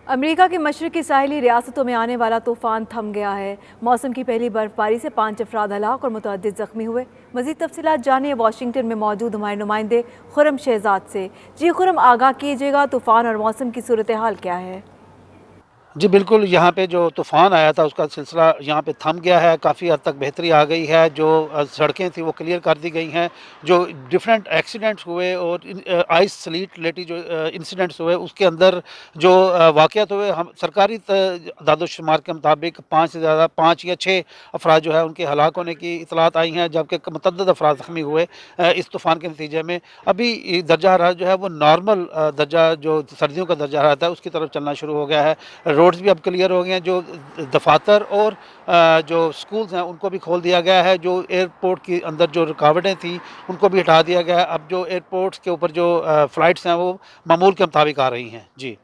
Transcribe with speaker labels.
Speaker 1: America के मशरक़ी साहिली रियासतों में आने वाला तूफ़ान थम गया है। मौसम की पहली बर्फबारी से 5 अफराद हलाक और मुतअद्दिद ज़ख्मी हुए। मज़ीद तफ़सीलात जानिए वाशिंगटन में मौजूद हमारे नुमाइंदे खुरम शहजाद से। जी खुरम, आगाह कीजिएगा, तूफ़ान और मौसम की सूरत हाल क्या है?
Speaker 2: जी बिल्कुल, यहाँ पे जो तूफ़ान आया था उसका सिलसिला यहाँ पे थम गया है, काफ़ी हद तक बेहतरी आ गई है। जो सड़कें थी वो क्लियर कर दी गई हैं। जो डिफरेंट एक्सीडेंट्स हुए और आइस स्लीट रिलेटेड जो इंसिडेंट्स हुए उसके अंदर जो वाक़यात हुए, हम सरकारी दादोशुमार के मुताबिक 5 से ज़्यादा 5 या 6 अफराद जो है उनके हलाक होने की इतलात आई हैं, जबकि मुतअद्दिद अफराद ज़ख्मी हुए इस तूफ़ान के नतीजे में। अभी दर्जा हरारत जो है वो नॉर्मल दर्जा जो सर्दियों का दर्जा हरारत है उसकी तरफ चलना शुरू हो गया है। रोड्स भी अब क्लियर हो गए हैं। जो दफातर और जो स्कूल्स हैं उनको भी खोल दिया गया है। जो एयरपोर्ट के अंदर जो रुकावटें थी उनको भी हटा दिया गया है। अब जो एयरपोर्ट्स के ऊपर जो फ़्लाइट्स हैं वो मामूल के मुताबिक आ रही हैं। जी।